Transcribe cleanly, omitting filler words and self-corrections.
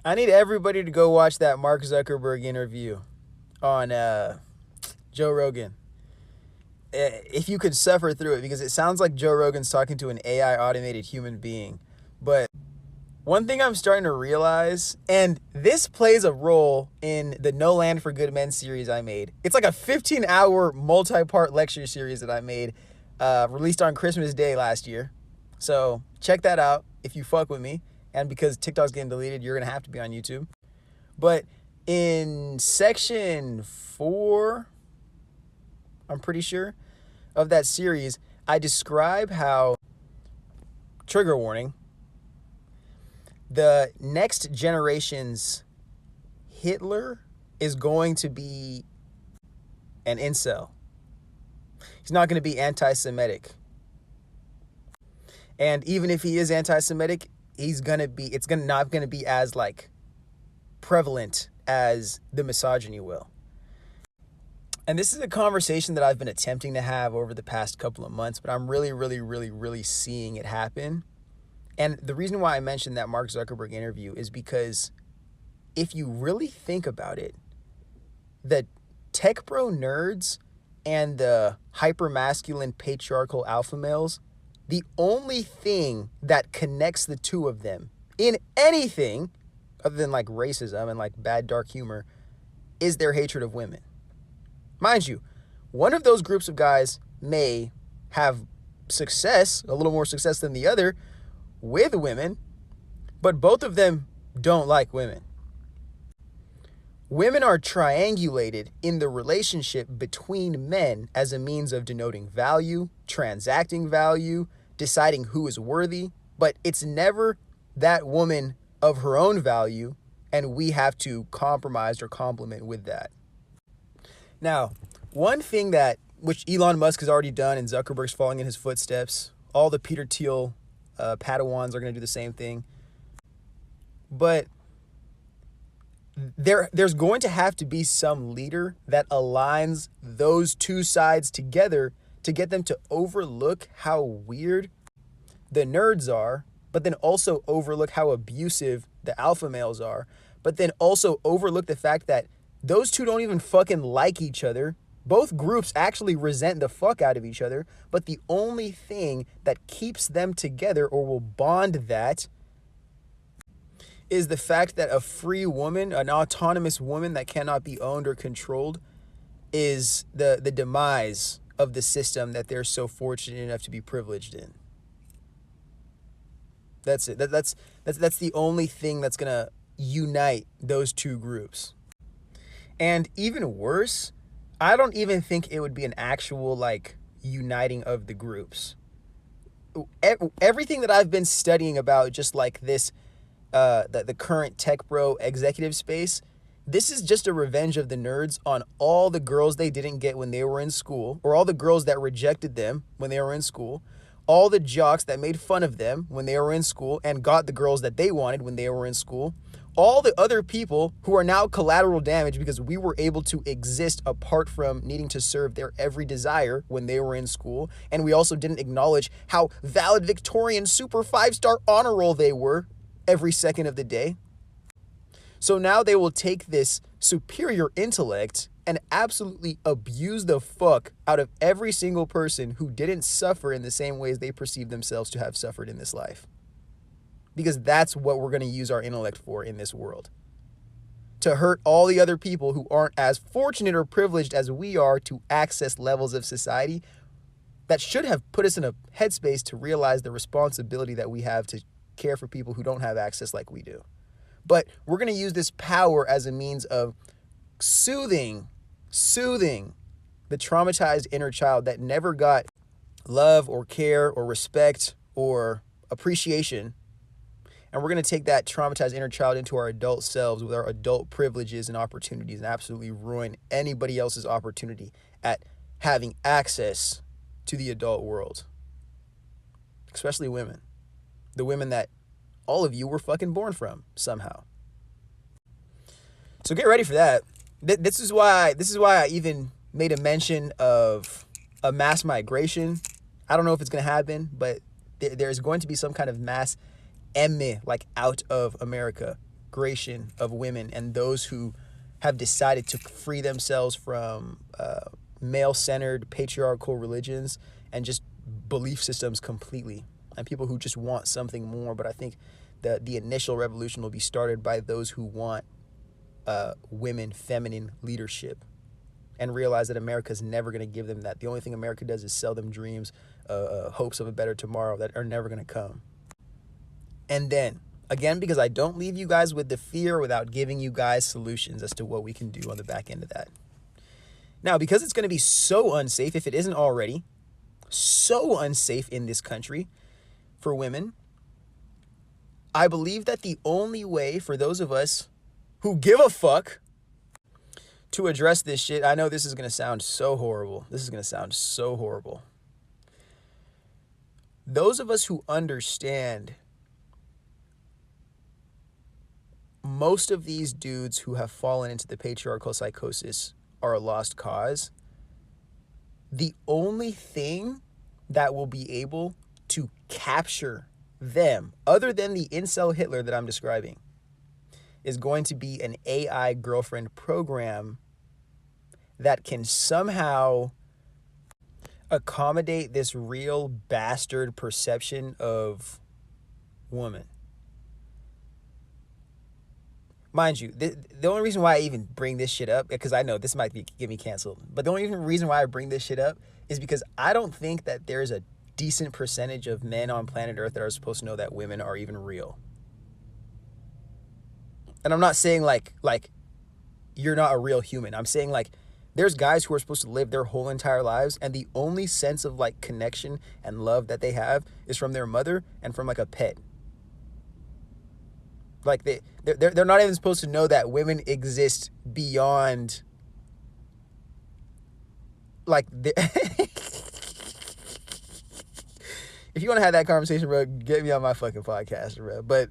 I need everybody to go watch that Mark Zuckerberg interview on Joe Rogan. If you could suffer through it, because it sounds like Joe Rogan's talking to an AI automated human being. But one thing I'm starting to realize, and this plays a role in the No Land for Good Men series I made. It's like a 15-hour multi-part lecture series that I made, released on Christmas Day last year. So check that out if you fuck with me. And because TikTok's getting deleted, you're going to have to be on YouTube. But in section 4, I'm pretty sure, of that series, I describe how, trigger warning, the next generation's Hitler is going to be an incel. He's not going to be anti-Semitic. And even if he is anti-Semitic, it's not going to be as like prevalent as the misogyny will. And this is a conversation that I've been attempting to have over the past couple of months, but I'm really seeing it happen. And the reason why I mentioned that Mark Zuckerberg interview is because if you really think about it, the tech bro nerds and the hyper-masculine patriarchal alpha males, the only thing that connects the two of them in anything other than like racism and like bad dark humor is their hatred of women. Mind you, one of those groups of guys may have success, a little more success than the other, with women, but both of them don't like women. Women are triangulated in the relationship between men as a means of denoting value, transacting value, deciding who is worthy, but it's never that woman of her own value, and we have to compromise or complement with that. Now, one thing which Elon Musk has already done and Zuckerberg's following in his footsteps, all the Peter Thiel Padawans are going to do the same thing. But there's going to have to be some leader that aligns those two sides together to get them to overlook how weird the nerds are, but then also overlook how abusive the alpha males are, but then also overlook the fact that those two don't even fucking like each other. Both groups actually resent the fuck out of each other, but the only thing that keeps them together or will bond that is the fact that a free woman, an autonomous woman that cannot be owned or controlled, is the demise of the system that they're so fortunate enough to be privileged in. That's it. That's the only thing that's gonna unite those two groups. And even worse, I don't even think it would be an actual like uniting of the groups. Everything that I've been studying about just like this, the current tech bro executive space, this is just a revenge of the nerds on all the girls they didn't get when they were in school, or all the girls that rejected them when they were in school, all the jocks that made fun of them when they were in school and got the girls that they wanted when they were in school, all the other people who are now collateral damage because we were able to exist apart from needing to serve their every desire when they were in school, and we also didn't acknowledge how valid Victorian super 5-star honor roll they were every second of the day. So now they will take this superior intellect and absolutely abuse the fuck out of every single person who didn't suffer in the same ways they perceive themselves to have suffered in this life. Because that's what we're going to use our intellect for in this world. To hurt all the other people who aren't as fortunate or privileged as we are to access levels of society that should have put us in a headspace to realize the responsibility that we have to care for people who don't have access like we do. But we're going to use this power as a means of soothing the traumatized inner child that never got love or care or respect or appreciation. And we're going to take that traumatized inner child into our adult selves with our adult privileges and opportunities and absolutely ruin anybody else's opportunity at having access to the adult world. Especially women. The women that all of you were fucking born from somehow. So get ready for that. This is why I even made a mention of a mass migration. I don't know if it's going to happen, but there's going to be some kind of mass like out of America. migration of women and those who have decided to free themselves from male-centered patriarchal religions and just belief systems completely, and people who just want something more. But I think the initial revolution will be started by those who want women, feminine leadership, and realize that America's never going to give them that. The only thing America does is sell them dreams, hopes of a better tomorrow that are never going to come. And then, again, because I don't leave you guys with the fear without giving you guys solutions as to what we can do on the back end of that. Now, because it's going to be so unsafe, if it isn't already, so unsafe in this country for women, I believe that the only way for those of us who give a fuck to address this shit, I know this is going to sound so horrible. This is going to sound so horrible. Those of us who understand most of these dudes who have fallen into the patriarchal psychosis are a lost cause. The only thing that will be able to capture them, other than the incel Hitler that I'm describing, is going to be an AI girlfriend program that can somehow accommodate this real bastard perception of woman. Mind you, the only reason why I even bring this shit up, because I know this might get me canceled, but the only reason why I bring this shit up is because I don't think that there's a decent percentage of men on planet Earth that are supposed to know that women are even real. And I'm not saying like you're not a real human. I'm saying like there's guys who are supposed to live their whole entire lives, and the only sense of like connection and love that they have is from their mother and from like a pet. Like they're not even supposed to know that women exist beyond like if you want to have that conversation, bro, get me on my fucking podcast, bro. But